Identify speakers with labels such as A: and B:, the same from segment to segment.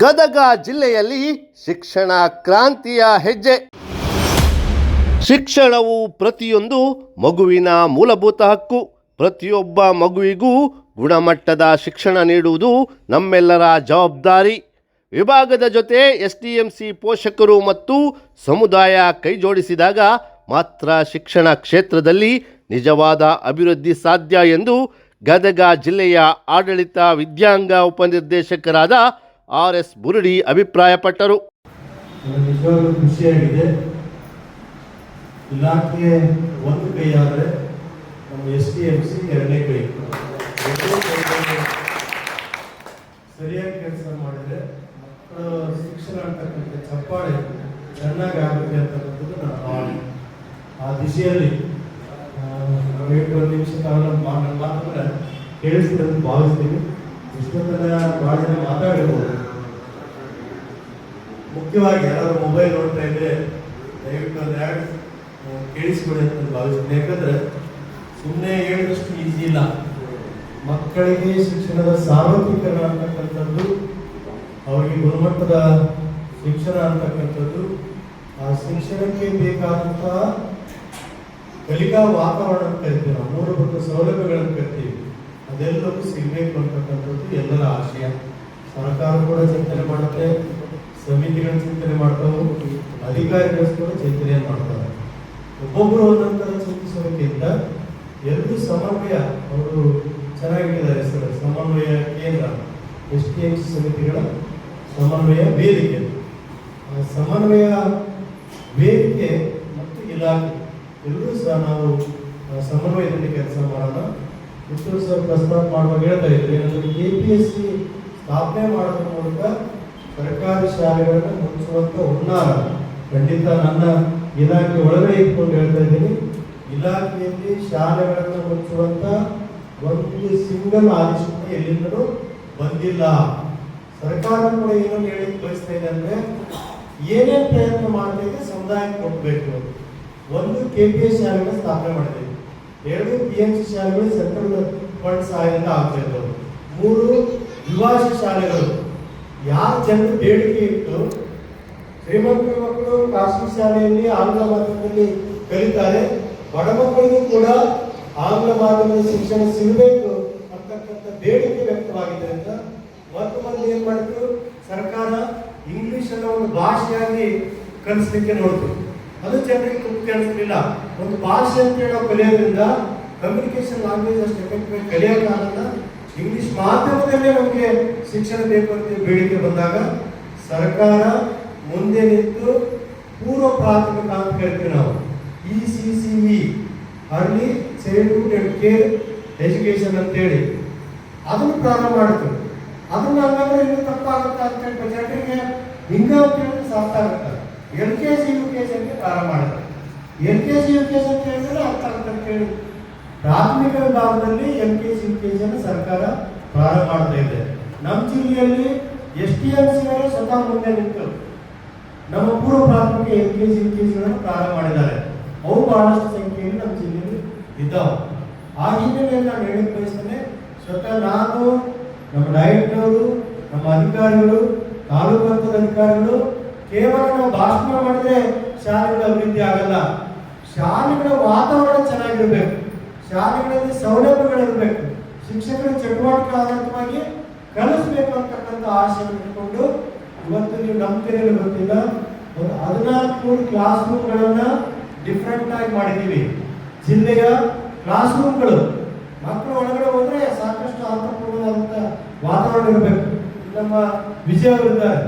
A: ಗದಗ ಜಿಲ್ಲೆಯಲ್ಲಿ ಶಿಕ್ಷಣ ಕ್ರಾಂತಿಯ ಹೆಜ್ಜೆ. ಶಿಕ್ಷಣವು ಪ್ರತಿಯೊಂದು ಮಗುವಿನ ಮೂಲಭೂತ ಹಕ್ಕು. ಪ್ರತಿಯೊಬ್ಬ ಮಗುವಿಗೂ ಗುಣಮಟ್ಟದ ಶಿಕ್ಷಣ ನೀಡುವುದು ನಮ್ಮೆಲ್ಲರ ಜವಾಬ್ದಾರಿ. ವಿಭಾಗದ ಜೊತೆ ಎಸ್ಡಿಎಂಸಿ ಪೋಷಕರು ಮತ್ತು ಸಮುದಾಯ ಕೈಜೋಡಿಸಿದಾಗ ಮಾತ್ರ ಶಿಕ್ಷಣ ಕ್ಷೇತ್ರದಲ್ಲಿ ನಿಜವಾದ ಅಭಿವೃದ್ಧಿ ಸಾಧ್ಯ ಎಂದು ಗದಗ ಜಿಲ್ಲೆಯ ಆಡಳಿತ ವಿದ್ಯಾಂಗ ಉಪನಿರ್ದೇಶಕರಾದ RS ಬುರುಡಿ ಅಭಿಪ್ರಾಯಪಟ್ಟರು.
B: ನಿಜವಾಗ್ಲೂ ಖುಷಿಯಾಗಿದೆ. ಇಲಾಖೆ ಒಂದು ಕೈ ಆದರೆ ನಮ್ಮ SDMC ಎರಡನೇ ಕೈ. ಸರಿಯಾಗಿ ಕೆಲಸ ಮಾಡಿದರೆ ಮಕ್ಕಳ ಶಿಕ್ಷಣ ಅಂತಕ್ಕಂಥ ಚಪ್ಪಾಳೆ ಚೆನ್ನಾಗಿ ಆಗುತ್ತೆ ಅಂತಕ್ಕಂಥದ್ದು ನನ್ನ ಭಾವನೆ. ಆ ದಿಶೆಯಲ್ಲಿ ಒಂದು ನಿಮಿಷ ಕಾಲ ಮಾತನ್ನ ಕೇಳಿಸಿದಂತ ಭಾವಿಸ್ತೀನಿ. ಇಷ್ಟೊತ್ತನ ಭಾಳ ಜನ ಮಾತಾಡಿರ್ಬೋದು. ಮುಖ್ಯವಾಗಿ ಯಾರಾದ್ರೂ ಮೊಬೈಲ್ ನೋಡ್ತಾ ಇದ್ರೆ ದಯವಿಟ್ಟು ಒಂದು ಆ್ಯಡ್ ಕೇಳಿಸ್ಕೊಡಿ ಅಂತ ಭಾವಿಸ್ತೀನಿ. ಯಾಕಂದ್ರೆ ಸುಮ್ಮನೆ ಹೇಳಿದಷ್ಟು ಈಸಿ ಇಲ್ಲ. ಮಕ್ಕಳಿಗೆ ಶಿಕ್ಷಣದ ಸಾರ್ವತ್ರಿಕರಣ ಅಂತಕ್ಕಂಥದ್ದು, ಅವರಿಗೆ ಗುಣಮಟ್ಟದ ಶಿಕ್ಷಣ ಅಂತಕ್ಕಂಥದ್ದು, ಆ ಶಿಕ್ಷಣಕ್ಕೆ ಬೇಕಾದಂತಹ ಕಲಿಕಾ ವಾತಾವರಣ ಅಂತ ಕರಿತೀವಿ ನಾವು, ಮೂಲಭೂತ ಸೌಲಭ್ಯಗಳನ್ನು ಕರಿತೀವಿ, ಅದೆಲ್ಲವೂ ಸಿಗಬೇಕು ಅಂತಕ್ಕಂಥದ್ದು ಎಲ್ಲರ ಆಶಯ. ಸರ್ಕಾರ ಕೂಡ ಚಿಂತನೆ ಮಾಡುತ್ತೆ, ಸಮಿತಿಗಳ ಚಿಂತನೆ ಮಾಡ್ತಾವೆ, ಅಧಿಕಾರಿಗಳು ಕೂಡ ಚಿಂತನೆ ಮಾಡ್ತಾರೆ. ಒಬ್ಬೊಬ್ಬರು ಒಂದೊಂದರ ಚಿಂತಿಸೋದಕ್ಕಿಂತ ಎಲ್ಲರೂ ಸಮನ್ವಯ, ಅವರು ಚೆನ್ನಾಗಿದ್ದಾರೆ ಸರ್, ಸಮನ್ವಯ ಕೇಂದ್ರ, SDMC ಸಮಿತಿಗಳ ಸಮನ್ವಯ ವೇದಿಕೆ, ಸಮನ್ವಯ ವೇದಿಕೆ ಮತ್ತು ಇಲಾಖೆ ಎಲ್ಲರೂ ಸಹ ನಾವು ಸಮನ್ವಯದಲ್ಲಿ ಕೆಲಸ ಮಾಡೋಣ. ಕಿತ್ತೂರು ಸರ್ ಪ್ರಸ್ತಾಪ ಮಾಡುವಾಗ ಹೇಳ್ತಾ ಇದ್ರು, ಏನಂದ್ರೆ KPSC ಸ್ಥಾಪನೆ ಮಾಡೋದ್ರ ಮೂಲಕ ಸರ್ಕಾರಿ ಶಾಲೆಗಳನ್ನು ಮುಚ್ಚುವಂತ ಹುನ್ನಾರ ಖಂಡಿತ ನನ್ನ ಇಲಾಖೆ ಒಳಗಡೆ ಇಟ್ಕೊಂಡು ಹೇಳ್ತಾ ಇದ್ದೀನಿ. ಇಲಾಖೆಯಲ್ಲಿ ಶಾಲೆಗಳನ್ನು ಮುಚ್ಚುವಂತ ಒಂದು ಸಿಂಗಲ್ ಆದೇಶ ಎಲ್ಲಿಂದಲೂ ಬಂದಿಲ್ಲ. ಸರ್ಕಾರ ಕೂಡ ಏನನ್ನು ಹೇಳಿ ಬಯಸ್ತಾ ಇದೆ ಅಂದ್ರೆ, ಏನೇನು ಪ್ರಯತ್ನ ಮಾಡ್ತಾ ಇದೆ ಸಮುದಾಯಕ್ಕೆ ಕೊಟ್ಟಬೇಕು. ಒಂದು KPS ಶಾಲೆಗಳ ಸ್ಥಾಪನೆ ಮಾಡಿದೆ, 2 PMC ಶಾಲೆಗಳು ಸೆಂಟ್ರಲ್ ಫಂಡ್ ಸಹಾಯದಿಂದ ಆಗ್ತಾ ಇದ್ದವು, 3 ದ್ವಿಭಾಷಾ ಶಾಲೆಗಳು. ಯಾರು ಜನರು ಬೇಡಿಕೆ ಇಟ್ಟು ಶ್ರೀಮಂತ ಮಕ್ಕಳು ಖಾಸಗಿ ಶಾಲೆಯಲ್ಲಿ ಆಂಗ್ಲ ಮಾಧ್ಯಮದಲ್ಲಿ ಕಲಿತಾರೆ, ಬಡ ಮಕ್ಕಳಿಗೂ ಕೂಡ ಆಂಗ್ಲ ಮಾಧ್ಯಮದ ಶಿಕ್ಷಣ ಸಿಗಬೇಕು ಅಂತಕ್ಕಂಥ ಬೇಡಿಕೆ ವ್ಯಕ್ತವಾಗಿದ್ದರಿಂದ ಮತ್ತು ಮಂದಿ ಏನ್ ಮಾಡಿದ್ರು, ಸರ್ಕಾರ ಇಂಗ್ಲಿಷ್ ಅನ್ನ ಒಂದು ಭಾಷೆಯಾಗಿ ಕಲಿಸ್ಲಿಕ್ಕೆ ನೋಡ್ತು. ಅದು ಜನರಿಗೆ ತೃಪ್ತಿ ಅನಿಸಲಿಲ್ಲ. ಒಂದು ಭಾಷೆ ಅಂತ ಹೇಳೋ ಕಲಿಯೋದ್ರಿಂದ ಕಮ್ಯುನಿಕೇಶನ್ ಲ್ಯಾಂಗ್ವೇಜ್ ಅಷ್ಟು ಎಫೆಕ್ಟಿವ್ ಕಲಿಯೋ ಕಾರಣ ಇಂಗ್ಲಿಷ್ ಮಾಧ್ಯಮದಲ್ಲೇ ನಮಗೆ ಶಿಕ್ಷಣ ಬೇಕು ಅಂತ ಬೇಡಿಕೆ ಬಂದಾಗ ಸರ್ಕಾರ ಮುಂದೆ ನಿಂತು ಪೂರ್ವ ಪ್ರಾಥಮಿಕ ಅಂತ ಕರಿತೀವಿ ನಾವು, ECCE early childhood and care education ಅಂತೇಳಿ ಅದನ್ನು ಪ್ರಾರಂಭ ಮಾಡಿತು. ಅದನ್ನ ಹಂಗಂದ್ರೆ ಇನ್ನೂ ತಪ್ಪಾಗುತ್ತೆ ಅಂತ ಹೇಳಿ ಜನರಿಗೆ ಹಿಂಗ ಅಂತ ಹೇಳಿದ್ರೆ ಸಾರ್ಥ ಆಗುತ್ತೆ. LKG UKG ಅಂತ ಪ್ರಾರಂಭ ಮಾಡಿದ್ರು. LKG UKG ಅಂತ ಹೇಳಿದ್ರೆ ಅರ್ಥ ಆಗುತ್ತೆ ಅಂತ ಹೇಳಿ ಪ್ರಾಥಮಿಕ ವಿಭಾಗದಲ್ಲಿ LKG UKG ಅನ್ನು ಸರ್ಕಾರ ಪ್ರಾರಂಭ ಮಾಡ್ತಾ ಇದೆ. ನಮ್ಮ ಜಿಲ್ಲೆಯಲ್ಲಿ SDMC ಸ್ವತಃ ಮುಂದೆ ನಿಂತು ನಮ್ಮ ಪೂರ್ವ ಪ್ರಾಥಮಿಕ LKG UKG ಪ್ರಾರಂಭ ಮಾಡಿದ್ದಾರೆ. ಅವು ಬಹಳಷ್ಟು ಸಂಖ್ಯೆಯಲ್ಲಿ ನಮ್ಮ ಜಿಲ್ಲೆಯಲ್ಲಿ ಇದ್ದಾವೆ. ಆ ಹಿನ್ನೆಲೆಯಲ್ಲಿ ನಾನು ಹೇಳಕ್ ಬಯಸ್ತೇನೆ, ಸ್ವತಃ ನಾನು, ನಮ್ಮ ಡೈರೆಕ್ಟರ್ಗಳು, ನಮ್ಮ ಅಧಿಕಾರಿಗಳು, ತಾಲೂಕು ಹಂತದ ಅಧಿಕಾರಿಗಳು ಕೇವಲ ನಾವು ಭಾಷಣ ಮಾಡಿದ್ರೆ ಶಾಲೆಗಳ ಅಭಿವೃದ್ಧಿ ಆಗಲ್ಲ. ಶಾಲೆಗಳ ವಾತಾವರಣ ಚೆನ್ನಾಗಿರ್ಬೇಕು, ಶಾಲೆಗಳಲ್ಲಿ ಸೌಲಭ್ಯಗಳಿರ್ಬೇಕು, ಶಿಕ್ಷಕರ ಚಟುವಟಿಕೆ ಆಧಾರಿತವಾಗಿ ಕಲಿಸ್ಬೇಕು ಅಂತಕ್ಕಂಥ ಆಶೆಯನ್ನು ಇಟ್ಕೊಂಡು ಇವತ್ತು ನೀವು ನಂಬ್ತಿರಲು ಗೊತ್ತಿಲ್ಲ, ಒಂದು 14 ಕ್ಲಾಸ್ ರೂಮ್ಗಳನ್ನ ಡಿಫ್ರೆಂಟ್ ಆಗಿ ಮಾಡಿದ್ದೀವಿ. ಜಿಲ್ಲೆಯ ಕ್ಲಾಸ್ ರೂಮ್ಗಳು ಮಕ್ಕಳು ಒಳಗಡೆ ಹೋದ್ರೆ ಸಾಕಷ್ಟು ಅರ್ಥಪೂರ್ಣವಾದಂತ ವಾತಾವರಣ ಇರಬೇಕು. ನಮ್ಮ ವಿಜಯ ಅವರಿದ್ದಾರೆ.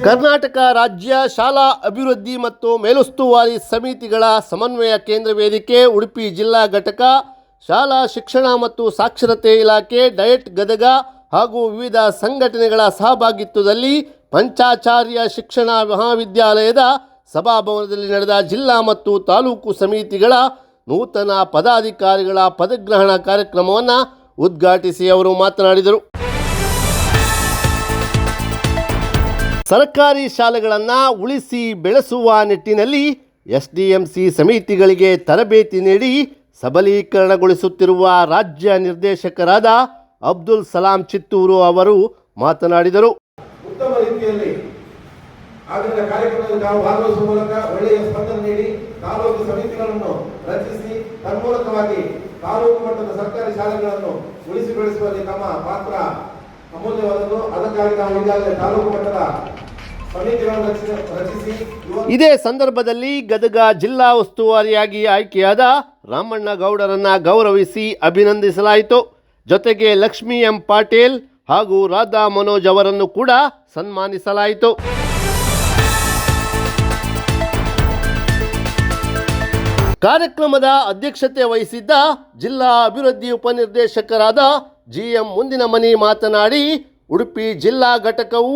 A: ಕರ್ನಾಟಕ ರಾಜ್ಯ ಶಾಲಾ ಅಭಿವೃದ್ಧಿ ಮತ್ತು ಮೇಲುಸ್ತುವಾರಿ ಸಮಿತಿಗಳ ಸಮನ್ವಯ ಕೇಂದ್ರ ವೇದಿಕೆ, ಉಡುಪಿ ಜಿಲ್ಲಾ ಘಟಕ, ಶಾಲಾ ಶಿಕ್ಷಣ ಮತ್ತು ಸಾಕ್ಷರತೆ ಇಲಾಖೆ, ಡಯಟ್ ಗದಗ ಹಾಗೂ ವಿವಿಧ ಸಂಘಟನೆಗಳ ಸಹಭಾಗಿತ್ವದಲ್ಲಿ ಪಂಚಾಚಾರ್ಯ ಶಿಕ್ಷಣ ಮಹಾವಿದ್ಯಾಲಯದ ಸಭಾಭವನದಲ್ಲಿ ನಡೆದ ಜಿಲ್ಲಾ ಮತ್ತು ತಾಲೂಕು ಸಮಿತಿಗಳ ನೂತನ ಪದಾಧಿಕಾರಿಗಳ ಪದಗ್ರಹಣ ಕಾರ್ಯಕ್ರಮವನ್ನು ಉದ್ಘಾಟಿಸಿ ಅವರು ಮಾತನಾಡಿದರು. ಸರ್ಕಾರಿ ಶಾಲೆಗಳನ್ನು ಉಳಿಸಿ ಬೆಳೆಸುವ ನಿಟ್ಟಿನಲ್ಲಿ SDMC ಸಮಿತಿಗಳಿಗೆ ತರಬೇತಿ ನೀಡಿ ಸಬಲೀಕರಣಗೊಳಿಸುತ್ತಿರುವ ರಾಜ್ಯ ನಿರ್ದೇಶಕರಾದ ಅಬ್ದುಲ್ ಸಲಾಂ ಚಿತ್ತೂರು ಅವರು ಮಾತನಾಡಿದರು.
B: ಉತ್ತಮ ರೀತಿಯಲ್ಲಿ ಆದ್ದರಿಂದ ಕಾರ್ಯಕ್ರಮದಲ್ಲಿ ನಾವು ಭಾಗವಹಿಸುವ ಮೂಲಕ ಒಳ್ಳೆಯ ಸ್ಪಂದನೆ ನೀಡಿ ತಾಲೂಕು ಸಮಿತಿಗಳನ್ನು ರಚಿಸಿ ತನ್ಮೂಲಕವಾಗಿ ತಾಲೂಕು ಮಟ್ಟದ ಸರ್ಕಾರಿ ಶಾಲೆಗಳನ್ನು ಉಳಿಸಿ ಬೆಳೆಸುವಲ್ಲಿ ತಮ್ಮ ಪಾತ್ರ ಅಮೂಲ್ಯವಾದದ್ದು. ಅದಕ್ಕಾಗಿ ನಾವು ಈಗಾಗಲೇ ತಾಲೂಕು ಮಟ್ಟದ ಸಮಿತಿಗಳನ್ನು ರಚಿಸಿ
A: ಇದೇ ಸಂದರ್ಭದಲ್ಲಿ ಗದಗ ಜಿಲ್ಲಾ ಉಸ್ತುವಾರಿಯಾಗಿ ಆಯ್ಕೆಯಾದ ರಾಮಣ್ಣ ಗೌಡರನ್ನ ಗೌರವಿಸಿ ಅಭಿನಂದಿಸಲಾಯಿತು. ಜೊತೆಗೆ ಲಕ್ಷ್ಮೀ ಎಂ ಪಾಟೀಲ್ ಹಾಗೂ ರಾಧಾ ಮನೋಜ್ ಅವರನ್ನು ಕೂಡ ಸನ್ಮಾನಿಸಲಾಯಿತು. ಕಾರ್ಯಕ್ರಮದ ಅಧ್ಯಕ್ಷತೆ ವಹಿಸಿದ್ದ ಜಿಲ್ಲಾ ಅಭಿವೃದ್ಧಿ ಉಪನಿರ್ದೇಶಕರಾದ GM ಮುಂದಿನಮನಿ ಮಾತನಾಡಿ, ಉಡುಪಿ ಜಿಲ್ಲಾ ಘಟಕವು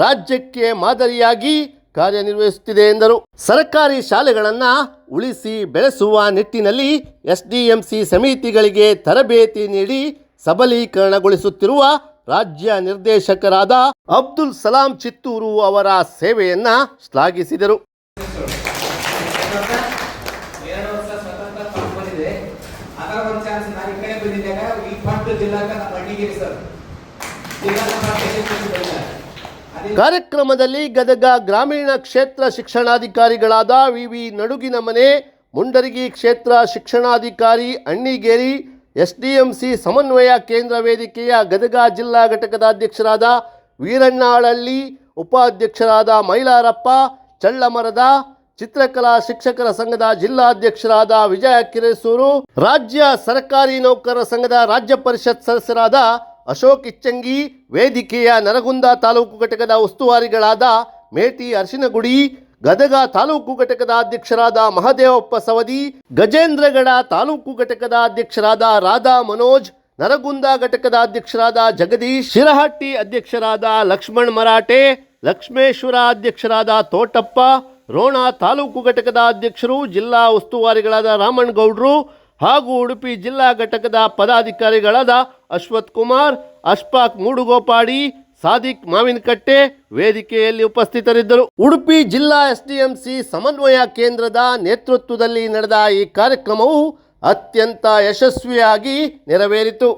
A: ರಾಜ್ಯಕ್ಕೆ ಮಾದರಿಯಾಗಿ ಕಾರ್ಯನಿರ್ವಹಿಸುತ್ತಿದೆ ಎಂದರು. ಸರ್ಕಾರಿ ಶಾಲೆಗಳನ್ನು ಉಳಿಸಿ ಬೆಳೆಸುವ ನಿಟ್ಟಿನಲ್ಲಿ SDMC ಸಮಿತಿಗಳಿಗೆ ತರಬೇತಿ ನೀಡಿ ಸಬಲೀಕರಣಗೊಳಿಸುತ್ತಿರುವ ರಾಜ್ಯ ನಿರ್ದೇಶಕರಾದ ಅಬ್ದುಲ್ ಸಲಾಂ ಚಿತ್ತೂರು ಅವರ ಸೇವೆಯನ್ನ ಶ್ಲಾಘಿಸಿದರು. ಕಾರ್ಯಕ್ರಮದಲ್ಲಿ ಗದಗ ಗ್ರಾಮೀಣ ಕ್ಷೇತ್ರ ಶಿಕ್ಷಣಾಧಿಕಾರಿಗಳಾದ VV ನಡುಗಿನಮನೆ, ಮುಂಡರಗಿ ಕ್ಷೇತ್ರ ಶಿಕ್ಷಣಾಧಿಕಾರಿ ಅಣ್ಣಿಗೇರಿ, SDMC ಸಮನ್ವಯ ಕೇಂದ್ರ ವೇದಿಕೆಯ ಗದಗ ಜಿಲ್ಲಾ ಘಟಕದ ಅಧ್ಯಕ್ಷರಾದ ವೀರಣ್ಣಾಳಳ್ಳಿ, ಉಪಾಧ್ಯಕ್ಷರಾದ ಮೈಲಾರಪ್ಪ ಚಳ್ಳಮರದ, ಚಿತ್ರಕಲಾ ಶಿಕ್ಷಕರ ಸಂಘದ ಜಿಲ್ಲಾಧ್ಯಕ್ಷರಾದ ವಿಜಯ ಕಿರೇಸೂರು, ರಾಜ್ಯ ಸರ್ಕಾರಿ ನೌಕರರ ಸಂಘದ ರಾಜ್ಯ ಪರಿಷತ್ ಸದಸ್ಯರಾದ ಅಶೋಕ್ ಇಚ್ಚಂಗಿ, ವೇದಿಕೆಯ ನರಗುಂದ ತಾಲೂಕು ಘಟಕದ ಉಸ್ತುವಾರಿಗಳಾದ ಮೇಟಿ ಅರ್ಶಿನಗುಡಿ, ಗದಗ ತಾಲೂಕು ಘಟಕದ ಅಧ್ಯಕ್ಷರಾದ ಮಹದೇವಪ್ಪ ಸವದಿ, ಗಜೇಂದ್ರಗಡ ತಾಲೂಕು ಘಟಕದ ಅಧ್ಯಕ್ಷರಾದ ರಾಧಾ ಮನೋಜ್, ನರಗುಂದ ಘಟಕದ ಅಧ್ಯಕ್ಷರಾದ ಜಗದೀಶ್, ಶಿರಹಟ್ಟಿ ಅಧ್ಯಕ್ಷರಾದ ಲಕ್ಷ್ಮಣ್ ಮರಾಠೆ, ಲಕ್ಷ್ಮೇಶ್ವರ ಅಧ್ಯಕ್ಷರಾದ ತೋಟಪ್ಪ, ರೋಣ ತಾಲೂಕು ಘಟಕದ ಅಧ್ಯಕ್ಷರು, ಜಿಲ್ಲಾ ಉಸ್ತುವಾರಿಗಳಾದ ರಾಮಣ್ಣ ಗೌಡ್ರು ಹಾಗೂ ಉಡುಪಿ ಜಿಲ್ಲಾ ಘಟಕದ ಪದಾಧಿಕಾರಿಗಳಾದ ಅಶ್ವಥ್ ಕುಮಾರ್, ಅಶ್ಫಾಕ್ ಮೂಡುಗೋಪಾಡಿ, ಸಾದಿಕ್ ಮಾವಿನಕಟ್ಟೆ ವೇದಿಕೆಯಲ್ಲಿ ಉಪಸ್ಥಿತರಿದ್ದರು. ಉಡುಪಿ ಜಿಲ್ಲಾ SDMC ಸಮನ್ವಯ ಕೇಂದ್ರದ ನೇತೃತ್ವದಲ್ಲಿ ನಡೆದ ಈ ಕಾರ್ಯಕ್ರಮವು ಅತ್ಯಂತ ಯಶಸ್ವಿಯಾಗಿ ನೆರವೇರಿತು.